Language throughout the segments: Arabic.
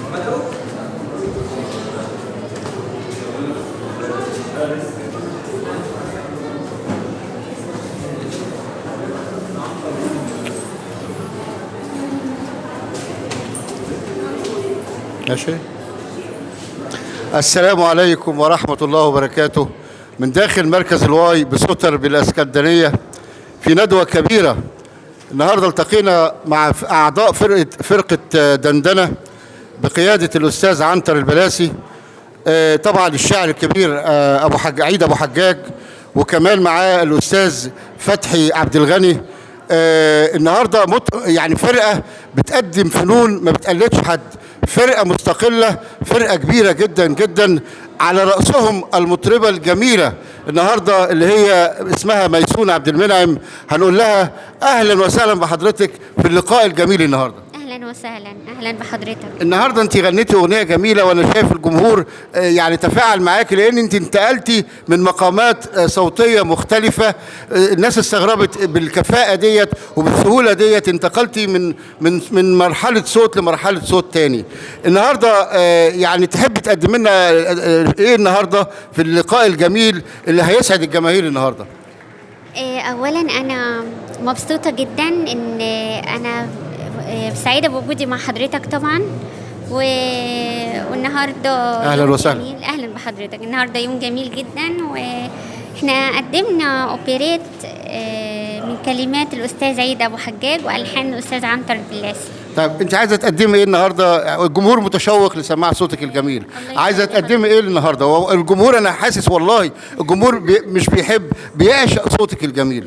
ماشي. السلام عليكم ورحمة الله وبركاته. من داخل مركز الواي بسوتر بالاسكندرية في ندوة كبيرة. النهاردة التقينا مع أعضاء فرقة دندنة بقيادة الأستاذ عنتر البلاسي، طبعا الشاعر الكبير عيد أبو حجاج، وكمان معاه الأستاذ فتحي عبد الغني. النهاردة يعني فرقة بتقدم فنون ما بتقلدش حد، فرقة مستقلة، فرقة كبيرة جدا جدا، على رأسهم المطربة الجميلة النهاردة اللي هي اسمها ميسون عبد المنعم. هنقول لها أهلا وسهلا بحضرتك في اللقاء الجميل النهاردة. اهلا وسهلا، اهلا بحضرتك. النهارده انت غنيتي اغنيه جميله، وانا شايف الجمهور يعني تفاعل معاكي، لان انت انتقلتي من مقامات صوتيه مختلفه. الناس استغربت بالكفاءه ديت وبالسهوله ديت، انتقلتي من مرحله صوت لمرحله صوت تاني. النهارده يعني تحب تقدم لنا ايه النهارده في اللقاء الجميل اللي هيسعد الجماهير النهارده؟ اولا انا مبسوطه جدا ان انا سعيدة بوجودي مع حضرتك طبعا، والنهارده اهلا وسهلا. جميل. اهلا بحضرتك. النهارده يوم جميل جدا، واحنا قدمنا اوبريت من كلمات الاستاذ عيد ابو حجاج والحان الاستاذ عنتر البلاسي. طيب انت عايزه تقدمي ايه النهارده؟ الجمهور متشوق لسماع صوتك الجميل. عايزه تقدمي ايه النهارده؟ الجمهور انا حاسس والله الجمهور مش بيعشق صوتك الجميل.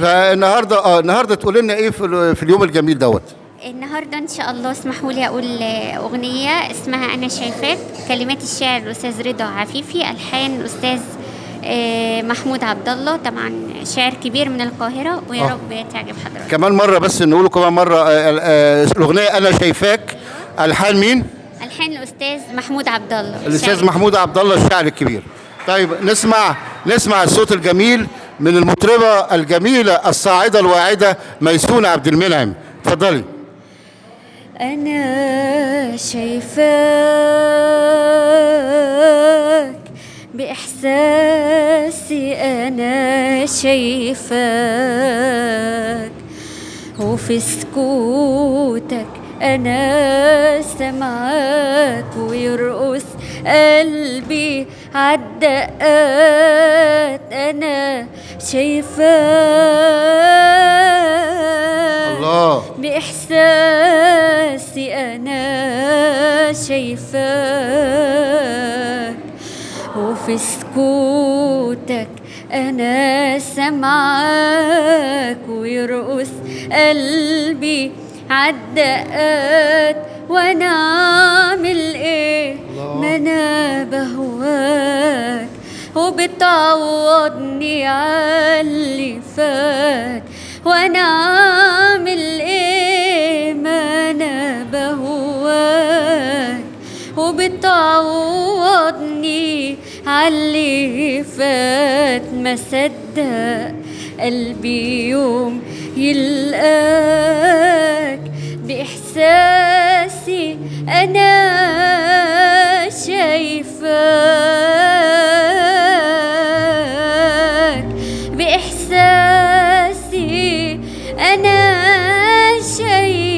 فالنهارده النهارده تقول لنا ايه في اليوم الجميل دوت؟ النهارده ان شاء الله اسمحوا لي اقول اغنيه اسمها انا شايفاك، كلمات الشاعر الاستاذ رضا عفيفي، الحان الاستاذ محمود عبد الله، طبعا شاعر كبير من القاهره، ويا رب تعجب حضرتك. كمان مره بس نقوله كمان مره الاغنيه انا شايفاك، الحان مين؟ الحان الاستاذ محمود عبد الله، الاستاذ محمود عبد الله الشاعر الكبير. طيب نسمع الصوت الجميل من المطربه الجميله الصاعده الواعده ميسون عبد المنعم. اتفضلي. أنا شايفاك بإحساسي، أنا شايفاك وفي سكوتك أنا سمعاك، ويرقص قلبي عالدقات. أنا شايفاك الله بإحساسي، أنا شايفاك وفي سكوتك أنا سمعاك، ويرقص قلبي عالدقات. وأنا أعمل إيه؟ ما أنا بهواك وبتعوضني عاللي فات. وأنا أعمل إيه؟ ما أنا بهواك وبتعوضني عاللي فات. ما صدق قلبي يوم يلقاك بإحساسي، أنا شايفاك بإحساسي، أنا شايفاك.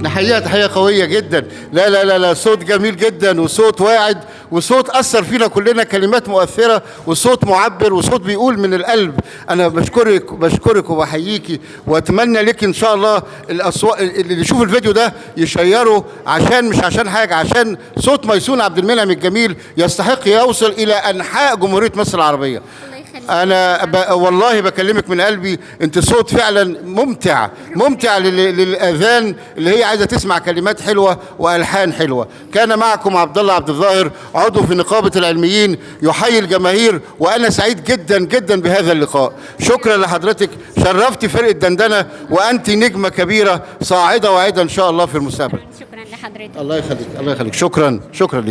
نحييها تحية قوية جدا. لا لا لا لا، صوت جميل جدا وصوت واعد وصوت أثر فينا كلنا، كلمات مؤثرة وصوت معبر وصوت بيقول من القلب. أنا بشكرك وبحييكي، وأتمنى لك إن شاء الله الأصوات اللي يشوف الفيديو ده يشيره، مش عشان حاجة، عشان صوت ميسون عبد المنعم الجميل يستحق يوصل إلى أنحاء جمهورية مصر العربية. أنا والله بكلمك من قلبي، أنت صوت فعلا ممتع للآذان اللي هي عايزة تسمع كلمات حلوة وألحان حلوة. كان معكم عبد الله عبد الظاهر، عضو في نقابة العلميين، يحيي الجماهير، وأنا سعيد جدا جدا بهذا اللقاء. شكرا لحضرتك، شرفتي فرقة دندنة، وأنت نجمة كبيرة صاعدة واعدة إن شاء الله في المستقبل. شكرا لحضرتك. الله يخليك. شكرا لك.